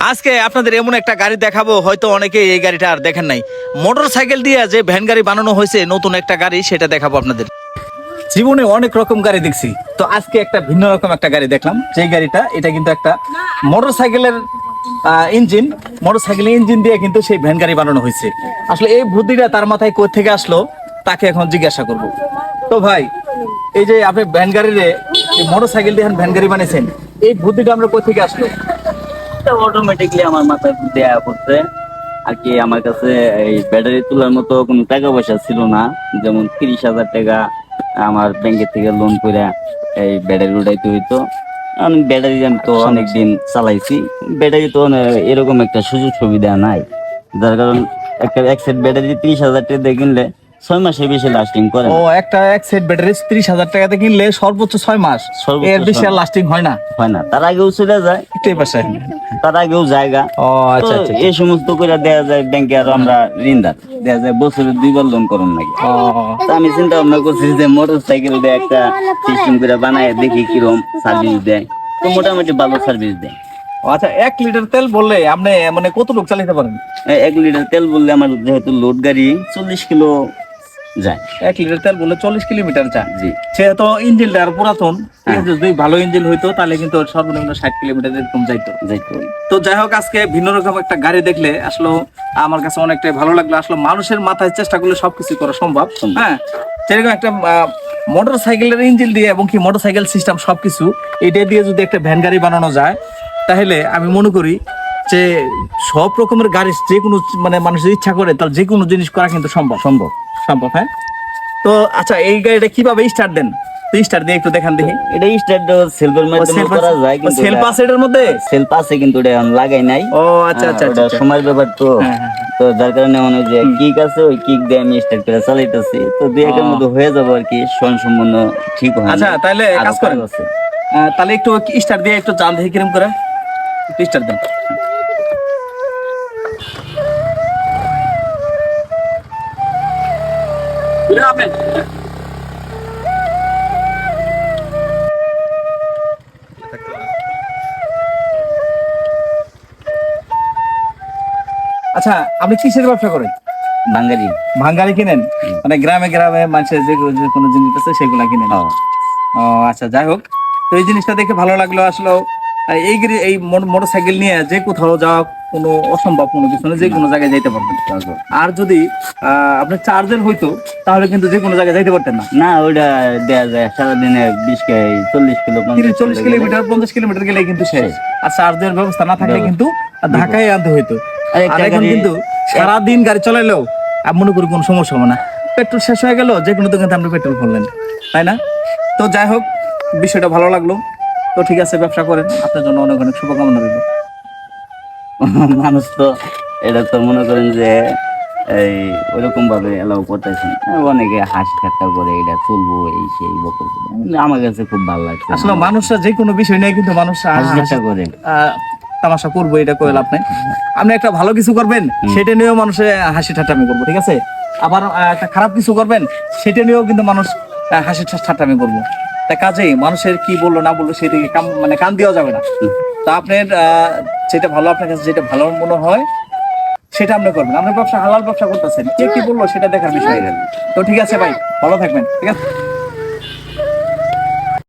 আজকে আপনাদের এমন একটা গাড়ি দেখাবো, হয়তো অনেকে এই গাড়িটা আর দেখেন নাই। মোটর সাইকেল দিয়ে যে ভ্যান গাড়ি বানানো হয়েছে, নতুন একটা গাড়ি, সেটা দেখাবো আপনাদের। জীবনে অনেক রকম গাড়ি দেখছি, তো আজকে একটা ভিন্ন রকম একটা গাড়ি দেখলাম। যে গাড়িটা, এটা কিন্তু একটা মোটর সাইকেলের ইঞ্জিন, মোটর সাইকেলের ইঞ্জিন দিয়ে কিন্তু সেই ভ্যান গাড়ি বানানো হয়েছে। আসলে এই বুদ্ধিটা তার মাথায় কোথা থেকে আসলো, তাকে এখন জিজ্ঞাসা করব। তো ভাই, এই যে আপনি ভ্যান গাড়ির মোটর সাইকেল দিয়ে ভ্যান গাড়ি বানিয়েছেন, এই বুদ্ধিটা আমরা কোথা থেকে আসলো? অটোমেটিকলি আমার মাথায় বুদ্ধি আয়া পড়ছে আর কি। আমার কাছে এই ব্যাটারি তোলার মতো কোনো টাকা পয়সা ছিল না, যেমন 30,000 টাকা আমার ব্যাংকের থেকে লোন করে এই ব্যাটারি উঠাইতে হইতো। ব্যাটারি আমি তো অনেকদিন চালাইছি, ব্যাটারি তো এরকম একটা সুযোগ সুবিধা নাই, যার কারণ একটা এক সেট ব্যাটারি 30,000 টাকা দিয়ে কিনলে 6 মাসের বেশি লাস্টিং করে ও, একটা এক সেট ব্যাটারি 30,000 টাকাতে কিনলে সর্বোচ্চ 6 মাস, সর্বোচ্চ এর বেশি 6 আর লাস্টিং হয় না। হয় না। তার আগেও চলে যায়, একটু এই পাশে। তার আগেও জায়গা। ও আচ্ছা আচ্ছা এই সমস্ত করে দেয়া যায় ব্যাংকে, আর আমরা ঋণদার দেয়া যায় বছরে 2বার লোন করুন নাকি। ও, তো আমি চিন্তা ভাবনা করছি যে মোটর সাইকেল দিয়ে একটা সিস্টেম করে বানায় দেখি কিরকম সার্ভিস দেয়। তো মোটামুটি ভালো সার্ভিস দেয়। আচ্ছা, 1 লিটার তেল বললে আপনি মানে কত লোক চালাতে পারেন? 1 লিটার তেল বললে আমার যেহেতু লোড গাড়ি 40 কিলো যায়। 1 লিটার তেল বললে 40 কিলোমিটার যায়। জি। সেহেতু ইঞ্জিনটা আর পুরাতন, হ্যাঁ। যদি ভালো ইঞ্জিন হইতো তাহলে কিন্তু সর্বনিম্ন 60 কিলোমিটার এরকম যাইতো। তো যাই হোক, আজকে ভিন্ন রকম একটা গাড়ি দেখলে আসলে আমার কাছে অনেকটাই ভালো লাগলো। আসলে মানুষের মাথায় চেষ্টা করলে সবকিছু করা সম্ভব। হ্যাঁ, যেরকম একটা মোটর সাইকেলের ইঞ্জিন দিয়ে এবং কি মোটর সাইকেল সিস্টেম সবকিছু এটা দিয়ে যদি একটা ভ্যান গাড়ি বানানো যায়, তাহলে আমি মনে করি যে সব রকমের গাড়ি যে কোনো মানে মানুষের ইচ্ছা করে তার যে কোনো জিনিস করা কিন্তু সম্ভব সম্ভব সম্ভব হ্যাঁ। তো আচ্ছা, এই গাড়িটা কিভাবে স্টার্ট দেন? স্টার্ট দিয়ে একটু দেখান দেখি। এটা স্টার্ট সেলফের মাধ্যমে করা যায়, কিন্তু সেলফ আছে এটার মধ্যে? সেলফ আছে কিন্তু এটা এখন লাগাই নাই। ও আচ্ছা আচ্ছা ওটা আচ্ছা। সময়ের ব্যাপার তো। হ্যাঁ, হ্যাঁ, তো যার কারণে মনে হয় যে কিক আছে, ওই কিক দিয়ে আমি স্টার্ট করে চালাইতেছি। তো 2-1 মধ্যে হয়ে যাবো আর কি, সম্পূর্ণ ঠিক হয়। আচ্ছা, তাহলে কাজ করেন, তাহলে একটু স্টার্ট দিয়ে একটু জান দেখি কিরম করে, একটু স্টার্ট দেন। আচ্ছা, আপনি কিসের ব্যবসা করেন? বাঙালি ভাঙ্গারি কিনেন? মানে গ্রামে গ্রামে মানুষের যে কোনো জিনিস আছে সেগুলা কিনেন? ও আচ্ছা, যাই হোক, তো এই জিনিসটা দেখে ভালো লাগলো। আসলে এই মোটর সাইকেল নিয়ে যে কোথাও যাওয়া কোনো অসম্ভব কোনো কিছু না, যে কোনো জায়গায় যাইতে পারবেন। আর যদি আপনার চার্জের হইতো তাহলে কিন্তু যে কোনো জায়গায় যাইতে পারতেন না। না, ওইটা দেয়া যায় সারাদিনে 40 কিলো 40 কিলোমিটার 50 কিলোমিটার গেলে কিন্তু শেষ। আর চার্জের ব্যবস্থা না থাকলে কিন্তু ঢাকায় আনতে হইতো। আর এখন কিন্তু সারাদিন গাড়ি চালাইলেও আমি মনে করি কোনো সমস্যা হবে না। পেট্রোল শেষ হয়ে গেল, যে কোনো দোকানে আপনি পেট্রোল ভরলেন, তাই না? তো যাই হোক, বিষয়টা ভালো লাগলো। তো ঠিক আছে, ব্যবসা করেন, আপনার জন্য অনেক অনেক শুভকামনা রইল। মানুষ তো এটা তো মনে করেন যে এই ওইরকম ভাবে এলাও করতেছেন, অনেকে হাসি ঠাট্টা করে এটা চলবো এই সেই বকর। আমার কাছে খুব ভালো লাগছে। আসলে মানুষরা যে কোনো বিষয় নিয়ে কিন্তু মানুষ হাসি ঠাট্টা করে তামাশা করবো, এটা করে লাভ নাই। আপনি একটা ভালো কিছু করবেন, সেটা নিয়েও মানুষের হাসি ঠাট্টামি করবো, ঠিক আছে? আবার একটা খারাপ কিছু করবেন, সেটা নিয়েও কিন্তু মানুষ হাসি ঠাট্টামি করবো। তা কাজেই মানুষের কি বললো না বললো সেদিকে মানে কান দেওয়া যাবে না। তা আপনার যেটা ভালো, আপনার কাছে যেটা ভালো মনে হয় সেটা আপনি করবেন। আপনার ব্যবসা হালাল ব্যবসা করতেছেন, কে কি বললো সেটা দেখার বিষয়। তো ঠিক আছে ভাই, ভালো থাকবেন, ঠিক আছে?